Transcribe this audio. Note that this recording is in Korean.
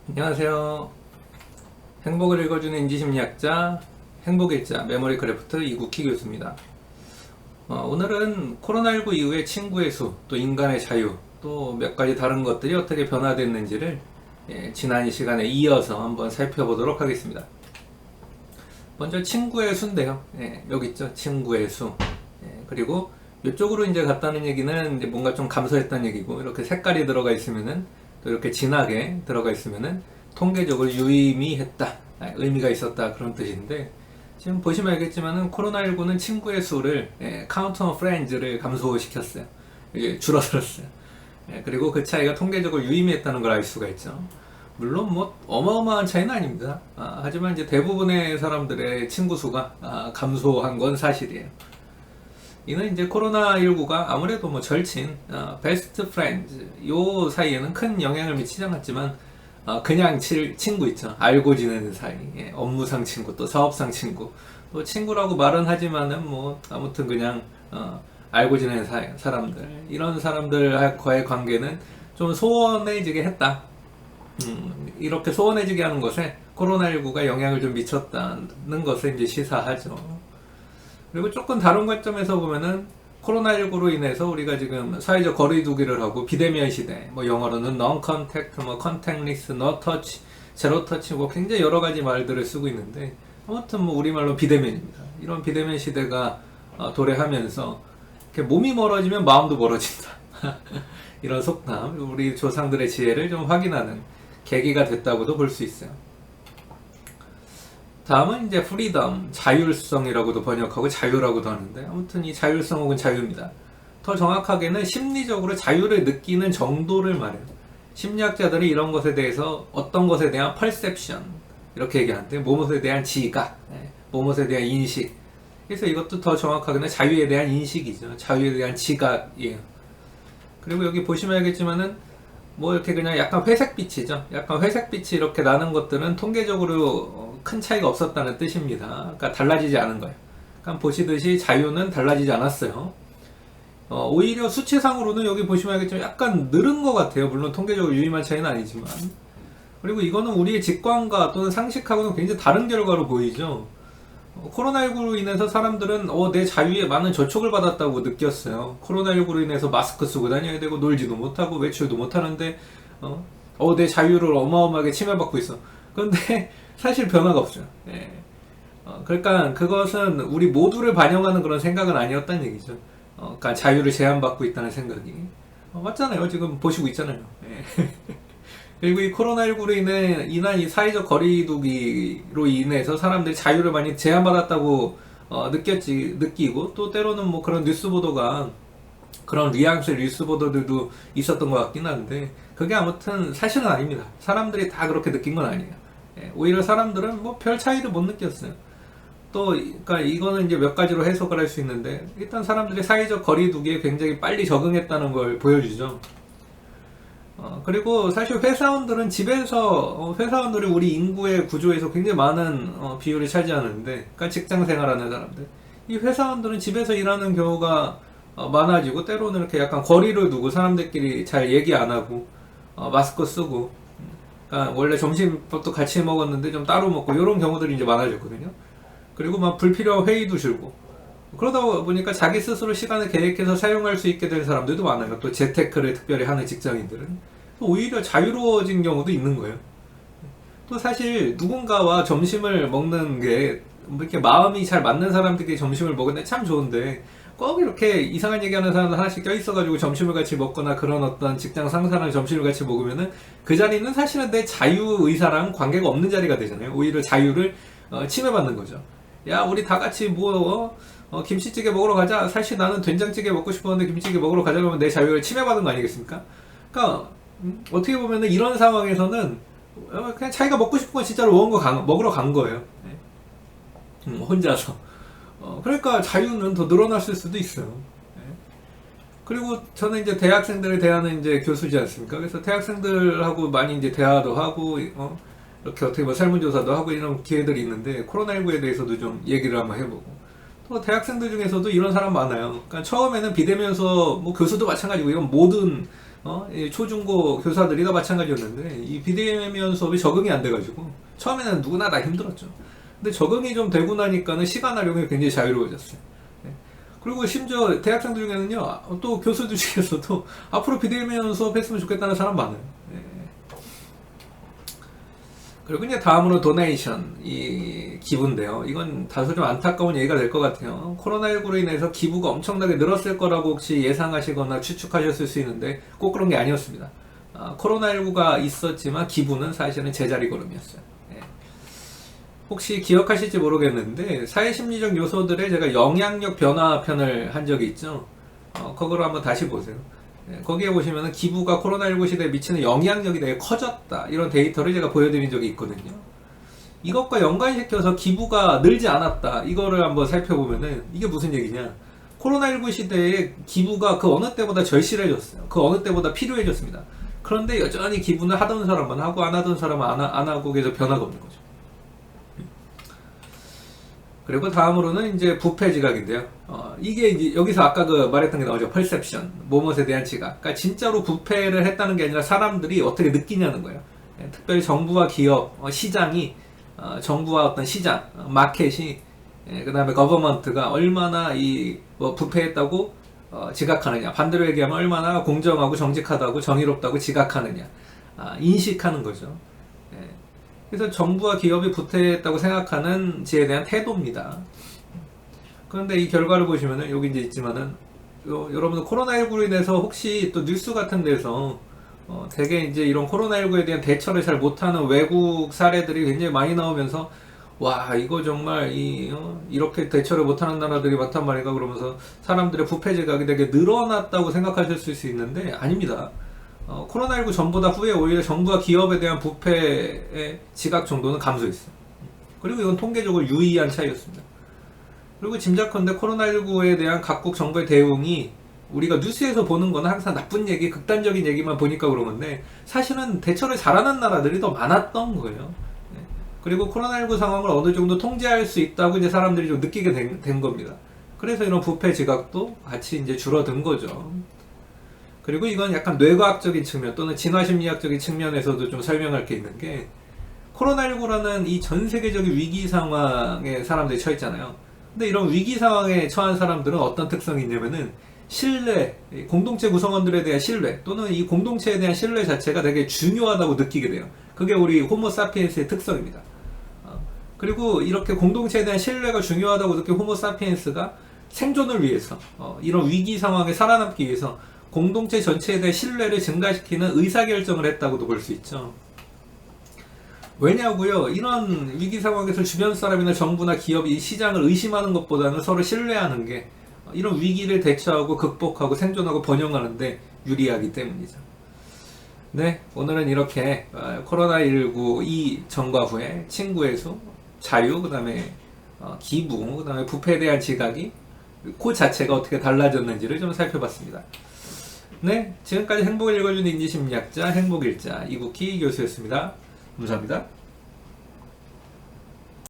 안녕하세요. 행복을 읽어주는 인지심리학자 행복일자 메모리크래프트 이국희 교수입니다. 오늘은 코로나19 이후에 친구의 수, 또 인간의 자유, 또 몇 가지 다른 것들이 어떻게 변화됐는지를 지난 시간에 이어서 한번 살펴보도록 하겠습니다. 먼저 친구의 수인데요. 여기 있죠. 친구의 수. 그리고 이쪽으로 이제 갔다는 얘기는 이제 뭔가 좀 감소했다는 얘기고, 이렇게 색깔이 들어가 있으면은, 또 이렇게 진하게 들어가 있으면은 통계적으로 유의미했다, 의미가 있었다, 그런 뜻인데, 지금 보시면 알겠지만은 코로나19는 친구의 수를, 카운트 오브 프렌즈를 감소시켰어요. 이게 줄어들었어요. 그리고 그 차이가 통계적으로 유의미했다는 걸 알 수가 있죠. 물론 뭐 어마어마한 차이는 아닙니다. 하지만 이제 대부분의 사람들의 친구 수가 감소한 건 사실이에요. 이는 이제 코로나19가 아무래도 뭐 절친, 베스트 프렌즈 요 사이에는 큰 영향을 미치지 않았지만, 그냥 친구 있죠. 알고 지내는 사이, 업무상 친구, 또 사업상 친구, 또 친구라고 말은 하지만은 뭐 아무튼 그냥 알고 지내는 사람들, 이런 사람들과의 관계는 좀 소원해지게 했다. 이렇게 소원해지게 하는 것에 코로나19가 영향을 좀 미쳤다는 것을 이제 시사하죠. 그리고 조금 다른 관점에서 보면은 코로나19로 인해서 우리가 지금 사회적 거리두기를 하고 비대면 시대, 뭐 영어로는 non-contact, 뭐 contactless, no touch, zero touch, 뭐 굉장히 여러 가지 말들을 쓰고 있는데, 아무튼 뭐 우리말로 비대면입니다. 이런 비대면 시대가 도래하면서 이렇게 몸이 멀어지면 마음도 멀어진다. 이런 속담, 우리 조상들의 지혜를 좀 확인하는 계기가 됐다고도 볼 수 있어요. 다음은 이제 프리덤, 자율성이라고도 번역하고 자유라고도 하는데, 아무튼 이 자율성 혹은 자유입니다. 더 정확하게는 심리적으로 자유를 느끼는 정도를 말해요. 심리학자들이 이런 것에 대해서 어떤 것에 대한 perception 이렇게 얘기하는데, 무엇에 대한 지각, 무엇에 대한 인식. 그래서 이것도 더 정확하게는 자유에 대한 인식이죠. 자유에 대한 지각이에요. 그리고 여기 보시면 알겠지만은 뭐 이렇게 그냥 약간 회색빛이죠. 약간 회색빛이 이렇게 나는 것들은 통계적으로 큰 차이가 없었다는 뜻입니다. 그러니까 달라지지 않은 거예요. 그러니까 보시듯이 자유는 달라지지 않았어요. 오히려 수치상으로는 여기 보시면 알겠지만 약간 늘은 것 같아요. 물론 통계적으로 유의미한 차이는 아니지만. 그리고 이거는 우리의 직관과 또는 상식하고는 굉장히 다른 결과로 보이죠. 코로나19로 인해서 사람들은 내 자유에 많은 저촉을 받았다고 느꼈어요. 코로나19로 인해서 마스크 쓰고 다녀야 되고 놀지도 못하고 외출도 못하는데 내 자유를 어마어마하게 침해받고 있어. 그런데 사실 변화가 없죠. 그러니까 그것은 우리 모두를 반영하는 그런 생각은 아니었다는 얘기죠. 그러니까 자유를 제한받고 있다는 생각이 맞잖아요. 지금 보시고 있잖아요. 그리고 이 코로나19로 인한 이 사회적 거리두기로 인해서 사람들이 자유를 많이 제한받았다고 느끼고, 또 때로는 뭐 그런 뉴스 보도가, 그런 뉘앙스의 뉴스 보도들도 있었던 것 같긴 한데, 그게 아무튼 사실은 아닙니다. 사람들이 다 그렇게 느낀 건 아니에요. 오히려 사람들은 뭐 별 차이를 못 느꼈어요. 또, 그러니까 이거는 이제 몇 가지로 해석을 할 수 있는데, 일단 사람들이 사회적 거리두기에 굉장히 빨리 적응했다는 걸 보여주죠. 그리고 사실 회사원들은 집에서, 회사원들이 우리 인구의 구조에서 굉장히 많은 비율을 차지하는데, 그러니까 직장 생활하는 사람들. 이 회사원들은 집에서 일하는 경우가 많아지고, 때로는 이렇게 약간 거리를 두고 사람들끼리 잘 얘기 안 하고, 마스크 쓰고, 그러니까 원래 점심밥도 같이 먹었는데 좀 따로 먹고, 이런 경우들이 이제 많아졌거든요. 그리고 막 불필요한 회의도 줄고. 그러다 보니까 자기 스스로 시간을 계획해서 사용할 수 있게 된 사람들도 많아요. 또 재테크를 특별히 하는 직장인들은. 오히려 자유로워진 경우도 있는 거예요. 또 사실 누군가와 점심을 먹는 게 이렇게 마음이 잘 맞는 사람들끼리 점심을 먹는데 참 좋은데, 꼭 이렇게 이상한 얘기하는 사람들 하나씩 껴있어가지고 점심을 같이 먹거나 그런 어떤 직장 상사랑 점심을 같이 먹으면은 그 자리는 사실은 내 자유의사랑 관계가 없는 자리가 되잖아요. 오히려 자유를 침해받는 거죠. 야, 우리 다 같이 김치찌개 먹으러 가자. 사실 나는 된장찌개 먹고 싶었는데 김치찌개 먹으러 가자 그러면 내 자유를 침해받은 거 아니겠습니까? 그러니까 어떻게 보면은 이런 상황에서는 그냥 자기가 먹고 싶은 건 진짜로 먹으러 간 거예요. 혼자서. 그러니까 자유는 더 늘어났을 수도 있어요. 그리고 저는 이제 대학생들을 대하는 이제 교수지 않습니까? 그래서 대학생들하고 많이 이제 대화도 하고, 이렇게 어떻게 뭐 설문조사도 하고 이런 기회들이 있는데, 코로나19에 대해서도 좀 얘기를 한번 해보고. 또 대학생들 중에서도 이런 사람 많아요. 그러니까 처음에는 비대면 수업, 뭐 교수도 마찬가지고, 이건 모든 이 초중고 교사들이 다 마찬가지였는데 이 비대면 수업이 적응이 안 돼가지고 처음에는 누구나 다 힘들었죠. 근데 적응이 좀 되고 나니까는 시간 활용이 굉장히 자유로워졌어요. 네. 그리고 심지어 대학생들 중에는요, 또 교수들 중에서도 앞으로 비대면 수업 했으면 좋겠다는 사람 많아요. 네. 그리고 이제 다음으로 도네이션, 이 기부인데요. 이건 다소 좀 안타까운 얘기가 될 것 같아요. 코로나19로 인해서 기부가 엄청나게 늘었을 거라고 혹시 예상하시거나 추측하셨을 수 있는데 꼭 그런 게 아니었습니다. 코로나19가 있었지만 기부는 사실은 제자리 걸음이었어요. 예. 혹시 기억하실지 모르겠는데 사회심리적 요소들의 제가 영향력 변화 편을 한 적이 있죠. 그거를 한번 다시 보세요. 거기에 보시면 기부가 코로나19 시대에 미치는 영향력이 되게 커졌다, 이런 데이터를 제가 보여드린 적이 있거든요. 이것과 연관시켜서 기부가 늘지 않았다, 이거를 한번 살펴보면은 이게 무슨 얘기냐, 코로나19 시대에 기부가 그 어느 때보다 절실해졌어요. 그 어느 때보다 필요해졌습니다. 그런데 여전히 기부는 하던 사람은 하고 안 하던 사람은 안 하고 계속 변화가 없는 거죠. 그리고 다음으로는 이제 부패 지각인데요. 이게 이제 여기서 아까 그 말했던 게 나오죠. 퍼셉션, 무엇에 대한 지각. 그러니까 진짜로 부패를 했다는 게 아니라 사람들이 어떻게 느끼냐는 거예요. 특별히 정부와 기업, 시장이, 정부와 어떤 시장, 마켓이, 그 다음에 거버먼트가 얼마나 부패했다고 지각하느냐. 반대로 얘기하면 얼마나 공정하고 정직하다고 정의롭다고 지각하느냐. 인식하는 거죠. 그래서 정부와 기업이 부패했다고 생각하는 지에 대한 태도입니다. 그런데 이 결과를 보시면은 여기 이제 있지만은 여러분들 코로나19로 인해서 혹시 또 뉴스 같은 데서 되게 이제 이런 코로나19에 대한 대처를 잘 못하는 외국 사례들이 굉장히 많이 나오면서 와, 이거 정말 이렇게 대처를 못하는 나라들이 많단 말인가, 그러면서 사람들의 부패 지각이 되게 늘어났다고 생각하실 수 있는데 아닙니다. 코로나19 전보다 후에 오히려 정부와 기업에 대한 부패의 지각 정도는 감소했어요. 그리고 이건 통계적으로 유의한 차이였습니다. 그리고 짐작컨대 코로나19에 대한 각국 정부의 대응이 우리가 뉴스에서 보는 거는 항상 나쁜 얘기, 극단적인 얘기만 보니까 그런 건데 사실은 대처를 잘하는 나라들이 더 많았던 거예요. 그리고 코로나19 상황을 어느 정도 통제할 수 있다고 이제 사람들이 좀 느끼게 된 겁니다. 그래서 이런 부패 지각도 같이 이제 줄어든 거죠. 그리고 이건 약간 뇌과학적인 측면 또는 진화심리학적인 측면에서도 좀 설명할 게 있는 게, 코로나19라는 이 전 세계적인 위기 상황에 사람들이 처해 있잖아요. 근데 이런 위기 상황에 처한 사람들은 어떤 특성이 있냐면은 신뢰, 공동체 구성원들에 대한 신뢰 또는 이 공동체에 대한 신뢰 자체가 되게 중요하다고 느끼게 돼요. 그게 우리 호모사피엔스의 특성입니다. 그리고 이렇게 공동체에 대한 신뢰가 중요하다고 느낀 호모사피엔스가 생존을 위해서, 이런 위기 상황에 살아남기 위해서 공동체 전체에 대한 신뢰를 증가시키는 의사결정을 했다고도 볼 수 있죠. 왜냐고요? 이런 위기 상황에서 주변 사람이나 정부나 기업이 시장을 의심하는 것보다는 서로 신뢰하는 게 이런 위기를 대처하고 극복하고 생존하고 번영하는데 유리하기 때문이죠. 네, 오늘은 이렇게 코로나19 이 전과 후에 친구의 수, 자유, 그 다음에 기부, 그 다음에 부패에 대한 지각이 그 자체가 어떻게 달라졌는지를 좀 살펴봤습니다. 네, 지금까지 행복을 읽어주는 인지심리학자 행복일자 이국희 교수였습니다. 감사합니다.